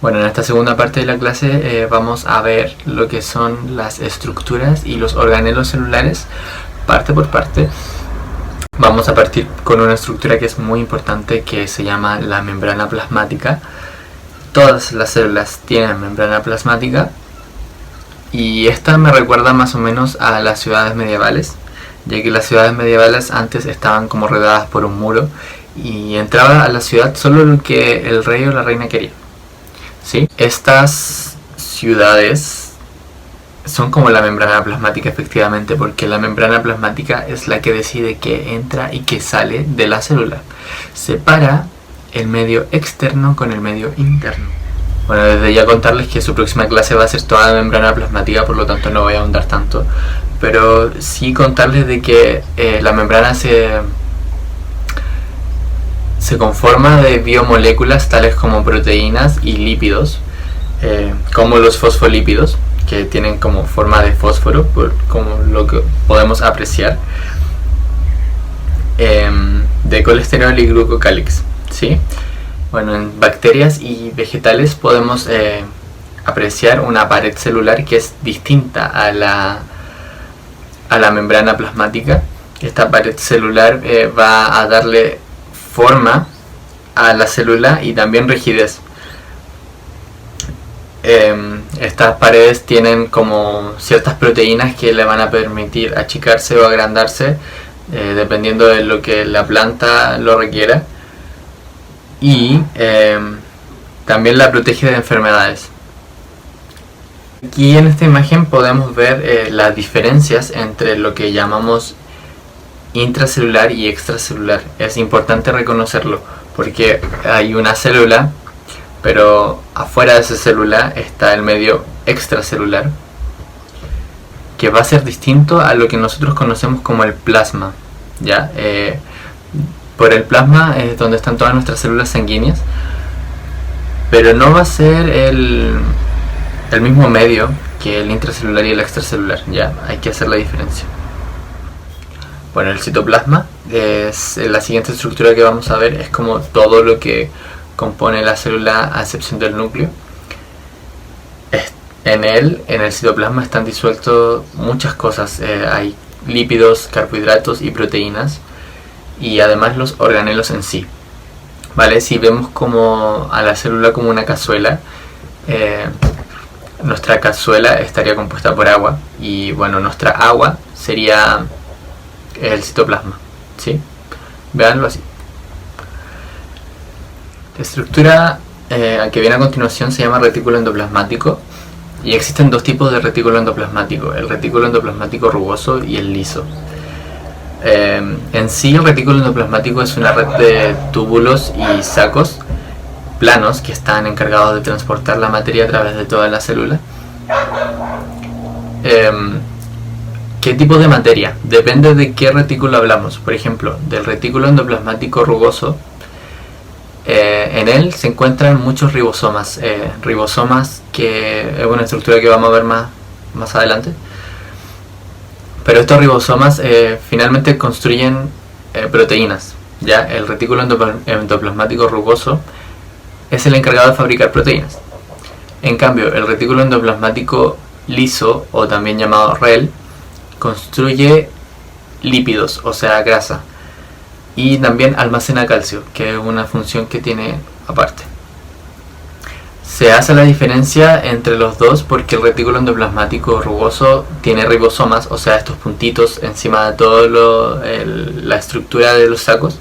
Bueno, en esta segunda parte de la clase vamos a ver lo que son las estructuras y los organelos celulares parte por parte. Vamos a partir con una estructura que es muy importante, que se llama la membrana plasmática. Todas las células tienen membrana plasmática y esta me recuerda más o menos a las ciudades medievales, ya que las ciudades medievales antes estaban como rodeadas por un muro y entraba a la ciudad solo lo que el rey o la reina quería. ¿Sí? Estas ciudades son como la membrana plasmática, efectivamente, porque la membrana plasmática es la que decide qué entra y qué sale de la célula. Separa el medio externo con el medio interno. Bueno, desde ya contarles que su próxima clase va a ser toda la membrana plasmática, por lo tanto no voy a ahondar tanto, pero sí contarles de que la membrana se conforma de biomoléculas tales como proteínas y lípidos, como los fosfolípidos, que tienen como forma de fósforo, como lo que podemos apreciar, de colesterol y glucocálix, ¿sí? Bueno, en bacterias y vegetales podemos apreciar una pared celular que es distinta a la membrana plasmática. Esta pared celular va a darle forma a la célula y también rigidez. Estas paredes tienen como ciertas proteínas que le van a permitir achicarse o agrandarse dependiendo de lo que la planta lo requiera, y también la protege de enfermedades. Aquí en esta imagen podemos ver las diferencias entre lo que llamamos intracelular y extracelular. Es importante reconocerlo porque hay una célula, pero afuera de esa célula está el medio extracelular, que va a ser distinto a lo que nosotros conocemos como el plasma, ¿ya? Por el plasma es donde están todas nuestras células sanguíneas, pero no va a ser el mismo medio que el intracelular y el extracelular, ¿ya? Hay que hacer la diferencia. Bueno, el citoplasma es la siguiente estructura que vamos a ver, es como todo lo que compone la célula a excepción del núcleo. En el citoplasma están disueltos muchas cosas, hay lípidos, carbohidratos y proteínas, y además los organelos en sí, ¿vale? Si vemos como a la célula como una cazuela, nuestra cazuela estaría compuesta por agua, y bueno, nuestra agua sería el citoplasma, ¿sí? Véanlo así. La estructura que viene a continuación se llama retículo endoplasmático, y existen dos tipos de retículo endoplasmático: el retículo endoplasmático rugoso y el liso. En sí, el retículo endoplasmático es una red de túbulos y sacos planos que están encargados de transportar la materia a través de toda la célula. ¿Qué tipo de materia? Depende de qué retículo hablamos. Por ejemplo, del retículo endoplasmático rugoso, en él se encuentran muchos ribosomas. Ribosomas, que es una estructura que vamos a ver más adelante. Pero estos ribosomas finalmente construyen proteínas, ¿ya? El retículo endoplasmático rugoso es el encargado de fabricar proteínas. En cambio, el retículo endoplasmático liso, o también llamado REL, construye lípidos, o sea, grasa, y también almacena calcio, que es una función que tiene aparte. Se hace la diferencia entre los dos porque el retículo endoplasmático rugoso tiene ribosomas, o sea, estos puntitos encima de todo la estructura de los sacos,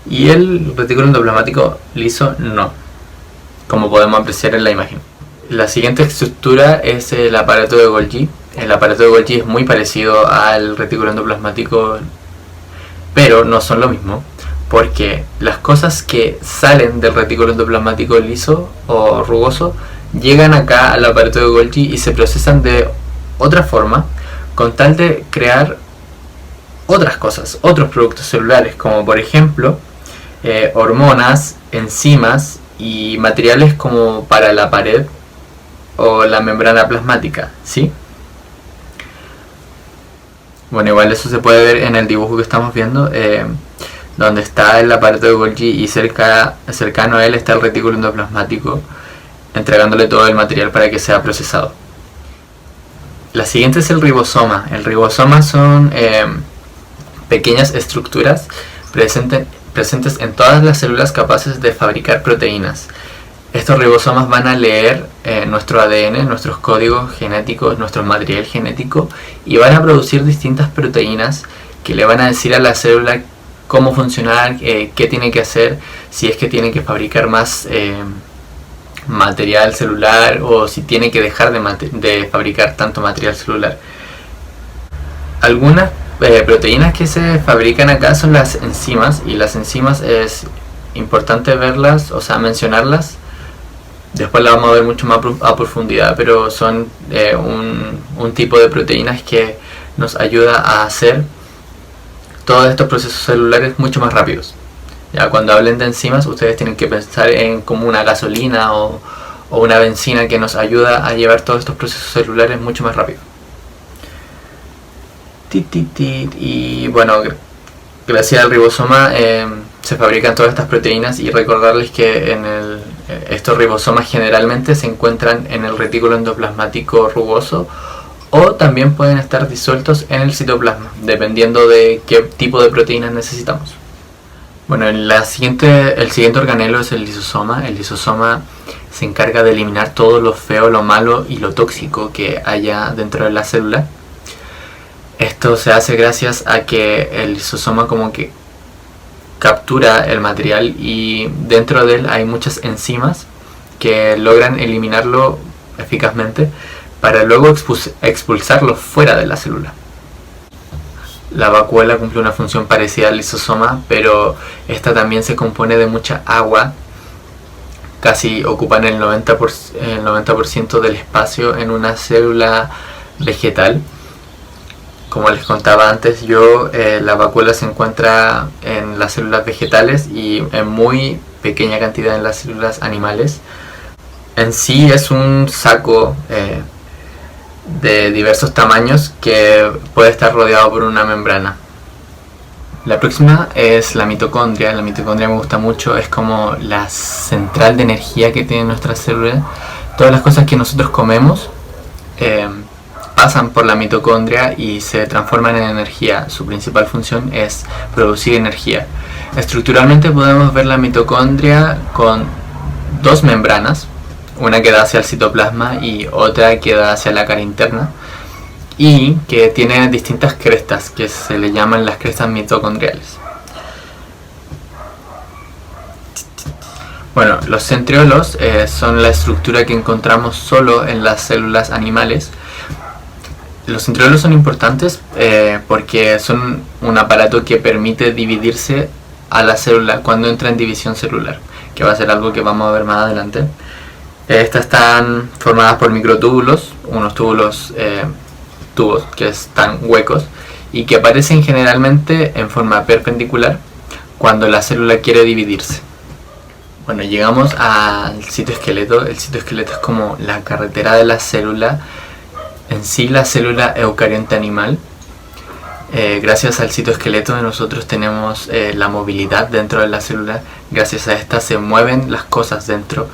y el retículo endoplasmático liso no, como podemos apreciar en la imagen. La siguiente estructura es el aparato de Golgi. El aparato de Golgi es muy parecido al retículo endoplasmático, pero no son lo mismo, porque las cosas que salen del retículo endoplasmático liso o rugoso llegan acá al aparato de Golgi y se procesan de otra forma con tal de crear otras cosas, otros productos celulares, como por ejemplo hormonas, enzimas y materiales como para la pared o la membrana plasmática, ¿sí? Bueno, igual eso se puede ver en el dibujo que estamos viendo, donde está el aparato de Golgi y cercano a él está el retículo endoplasmático. entregándole todo el material para que sea procesado. La siguiente es el ribosoma. El ribosoma son pequeñas estructuras presentes en todas las células capaces de fabricar proteínas. Estos ribosomas van a leer nuestro ADN, nuestros códigos genéticos, nuestro material genético, y van a producir distintas proteínas que le van a decir a la célula cómo funcionar, qué tiene que hacer, si es que tiene que fabricar más material celular o si tiene que dejar de fabricar tanto material celular. Algunas proteínas que se fabrican acá son las enzimas, y las enzimas es importante verlas, o sea, mencionarlas. Después la vamos a ver mucho más a profundidad, pero son un tipo de proteínas que nos ayuda a hacer todos estos procesos celulares mucho más rápidos. Ya cuando hablen de enzimas, ustedes tienen que pensar en como una gasolina o una benzina que nos ayuda a llevar todos estos procesos celulares mucho más rápido. Y bueno, gracias al ribosoma se fabrican todas estas proteínas, y recordarles que estos ribosomas generalmente se encuentran en el retículo endoplasmático rugoso, o también pueden estar disueltos en el citoplasma, dependiendo de qué tipo de proteínas necesitamos. Bueno, el siguiente organelo es el lisosoma. El lisosoma se encarga de eliminar todo lo feo, lo malo y lo tóxico que haya dentro de la célula. Esto se hace gracias a que el lisosoma como que captura el material, y dentro de él hay muchas enzimas que logran eliminarlo eficazmente para luego expulsarlo fuera de la célula. La vacuola cumple una función parecida al lisosoma, pero esta también se compone de mucha agua. Casi ocupan el 90% del espacio en una célula vegetal. Como les contaba antes, la vacuola se encuentra en las células vegetales y en muy pequeña cantidad en las células animales. En sí es un saco de diversos tamaños que puede estar rodeado por una membrana. La próxima es la mitocondria. La mitocondria me gusta mucho, es como la central de energía que tiene nuestra célula. Todas las cosas que nosotros comemos pasan por la mitocondria y se transforman en energía. Su principal función es producir energía. Estructuralmente podemos ver la mitocondria con dos membranas, una que da hacia el citoplasma y otra que da hacia la cara interna, y que tiene distintas crestas que se le llaman las crestas mitocondriales. Bueno, los centriolos son la estructura que encontramos solo en las células animales. Los centriolos son importantes porque son un aparato que permite dividirse a la célula cuando entra en división celular, que va a ser algo que vamos a ver más adelante. Estas están formadas por microtúbulos, unos tubos que están huecos y que aparecen generalmente en forma perpendicular cuando la célula quiere dividirse. Bueno, llegamos al citoesqueleto. El citoesqueleto es como la carretera de la célula. En sí, la célula eucarionte animal. Gracias al citoesqueleto nosotros tenemos la movilidad dentro de la célula. Gracias a esta se mueven las cosas dentro.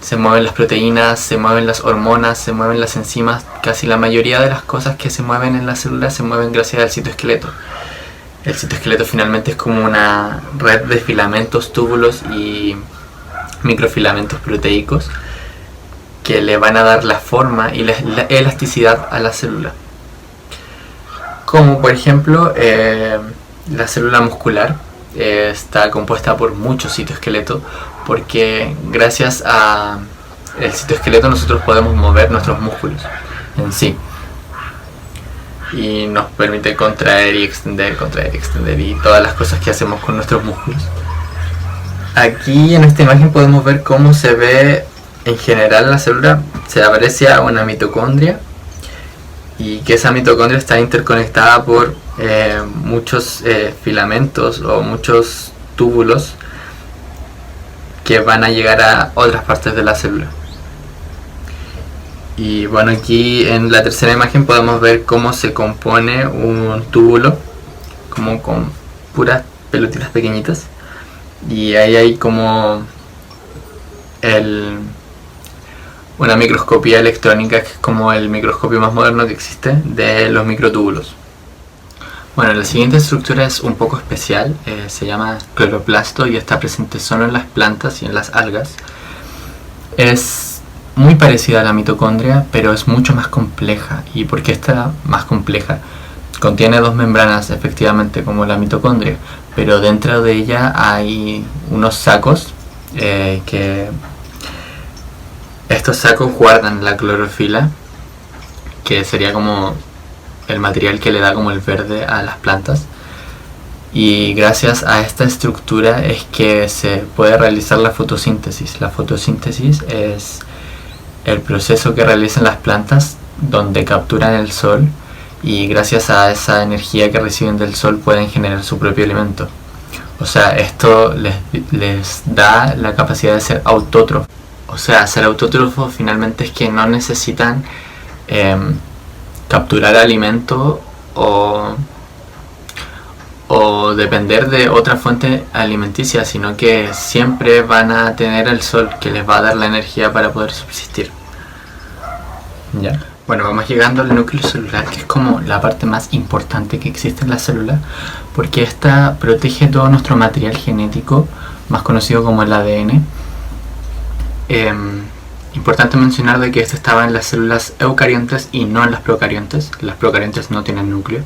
Se mueven las proteínas, se mueven las hormonas, se mueven las enzimas. Casi la mayoría de las cosas que se mueven en la célula se mueven gracias al citoesqueleto. El citoesqueleto finalmente es como una red de filamentos, túbulos y microfilamentos proteicos que le van a dar la forma y la elasticidad a la célula. Como por ejemplo la célula muscular está compuesta por mucho citoesqueleto, porque gracias a el citoesqueleto nosotros podemos mover nuestros músculos en sí, y nos permite contraer y extender y todas las cosas que hacemos con nuestros músculos. Aquí en esta imagen podemos ver cómo se ve en general la célula. Se aprecia una mitocondria, y que esa mitocondria está interconectada por muchos filamentos o muchos túbulos que van a llegar a otras partes de la célula. Y bueno, aquí en la tercera imagen podemos ver cómo se compone un túbulo, como con puras pelotitas pequeñitas, y ahí hay como una microscopía electrónica, que es como el microscopio más moderno que existe, de los microtúbulos. Bueno, la siguiente estructura es un poco especial, se llama cloroplasto y está presente solo en las plantas y en las algas. Es muy parecida a la mitocondria, pero es mucho más compleja. ¿Y por qué está más compleja? Contiene dos membranas, efectivamente, como la mitocondria, pero dentro de ella hay unos sacos que estos sacos guardan la clorofila, que sería como el material que le da como el verde a las plantas, y gracias a esta estructura es que se puede realizar la fotosíntesis. La fotosíntesis es el proceso que realizan las plantas donde capturan el sol y gracias a esa energía que reciben del sol pueden generar su propio alimento. O sea, esto les da la capacidad de ser autótrofos. O sea, ser autótrofos finalmente es que no necesitan capturar alimento o depender de otra fuente alimenticia, sino que siempre van a tener el sol que les va a dar la energía para poder subsistir. Ya. Bueno, vamos llegando al núcleo celular, que es como la parte más importante que existe en la célula, porque esta protege todo nuestro material genético, más conocido como el ADN. Importante mencionar de que este estaba en las células eucariontes y no en las procariontes. Las procariontes no tienen núcleo.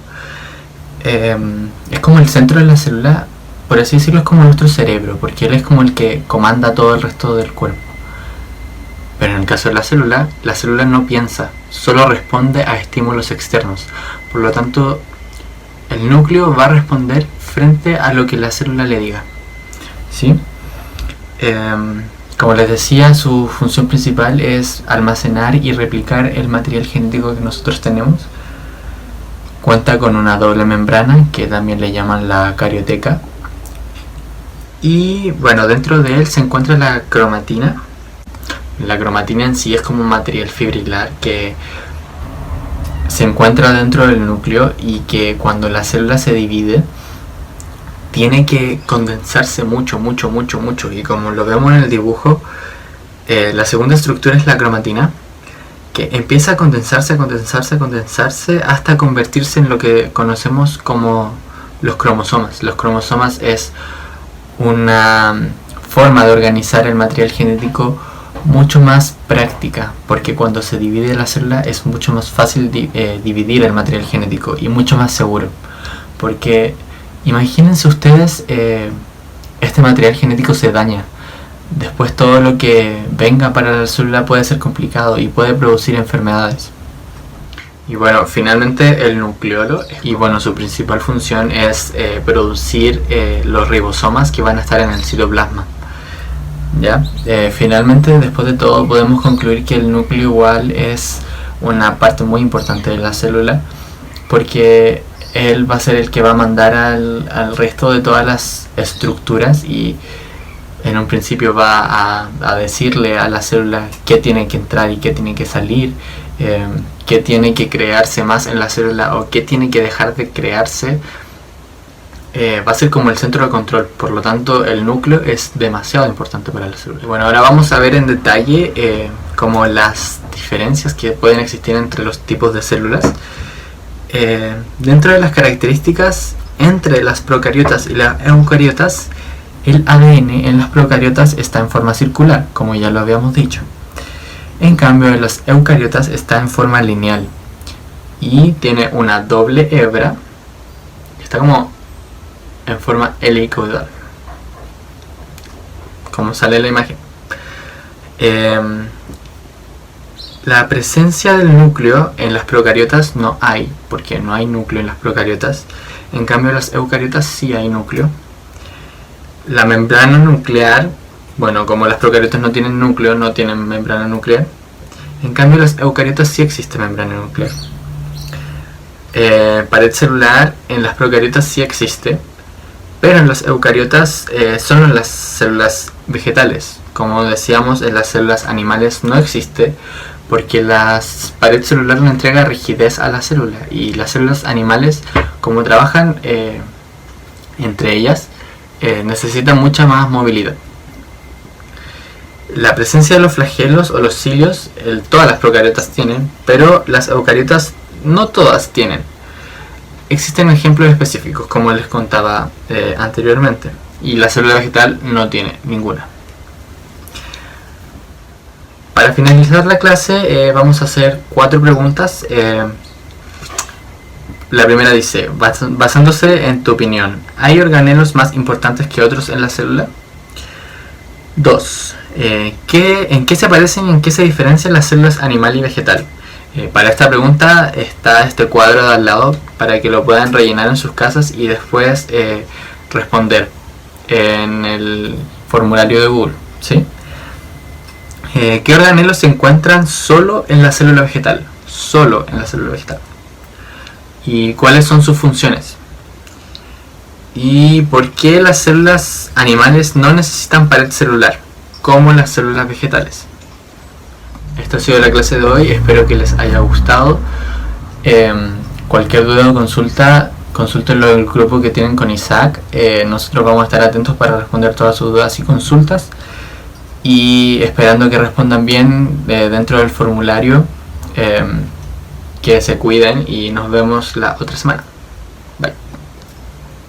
Es como el centro de la célula, por así decirlo, es como nuestro cerebro, porque él es como el que comanda todo el resto del cuerpo. Pero en el caso de la célula no piensa, solo responde a estímulos externos. Por lo tanto, el núcleo va a responder frente a lo que la célula le diga. ¿Sí? Como les decía, su función principal es almacenar y replicar el material genético que nosotros tenemos. Cuenta con una doble membrana, que también le llaman la carioteca. Y bueno, dentro de él se encuentra la cromatina. La cromatina en sí es como un material fibrilar que se encuentra dentro del núcleo y que cuando la célula se divide tiene que condensarse mucho. Y como lo vemos en el dibujo, la segunda estructura es la cromatina, que empieza a condensarse hasta convertirse en lo que conocemos como los cromosomas. Los cromosomas es una forma de organizar el material genético mucho más práctica, porque cuando se divide la célula es mucho más fácil dividir el material genético y mucho más seguro, porque imagínense ustedes, este material genético se daña. Después todo lo que venga para la célula puede ser complicado y puede producir enfermedades. Y bueno, finalmente el nucleolo, y bueno, su principal función es producir los ribosomas que van a estar en el citoplasma. ¿Ya? Finalmente, después de todo, podemos concluir que el núcleo igual es una parte muy importante de la célula, porque él va a ser el que va a mandar al resto de todas las estructuras y en un principio va a decirle a la célula qué tiene que entrar y qué tiene que salir, qué tiene que crearse más en la célula o qué tiene que dejar de crearse. Va a ser como el centro de control, por lo tanto el núcleo es demasiado importante para la célula. Bueno, ahora vamos a ver en detalle como las diferencias que pueden existir entre los tipos de células. Dentro de las características entre las procariotas y las eucariotas, el ADN en las procariotas está en forma circular, como ya lo habíamos dicho. En cambio, en las eucariotas está en forma lineal y tiene una doble hebra. Está como en forma helicoidal, como sale en la imagen. La presencia del núcleo en las procariotas no hay, porque no hay núcleo en las procariotas. En cambio, en las eucariotas sí hay núcleo. La membrana nuclear, bueno, como las procariotas no tienen núcleo, no tienen membrana nuclear. En cambio, en las eucariotas sí existe membrana nuclear. Pared celular en las procariotas sí existe, pero en las eucariotas solo en las células vegetales. Como decíamos, en las células animales no existe, porque la pared celular le entrega rigidez a la célula, y las células animales, como trabajan entre ellas, necesitan mucha más movilidad. la presencia de los flagelos o los cilios, todas las procariotas tienen, pero las eucariotas no todas tienen. Existen ejemplos específicos, como les contaba anteriormente, y la célula vegetal no tiene ninguna. Para finalizar la clase vamos a hacer 4 preguntas. La primera dice, basándose en tu opinión, ¿hay organelos más importantes que otros en la célula? 2. ¿En qué se parecen y en qué se diferencian las células animal y vegetal? Para esta pregunta está este cuadro de al lado para que lo puedan rellenar en sus casas y después responder en el formulario de Google, ¿sí? ¿Qué organelos se encuentran solo en la célula vegetal? Solo en la célula vegetal. ¿Y cuáles son sus funciones? ¿Y por qué las células animales no necesitan pared celular, como las células vegetales? Esta ha sido la clase de hoy, espero que les haya gustado. Cualquier duda o consulta, consúltenlo en el grupo que tienen con Isaac. Nosotros vamos a estar atentos para responder todas sus dudas y consultas. Y esperando que respondan bien dentro del formulario, que se cuiden y nos vemos la otra semana.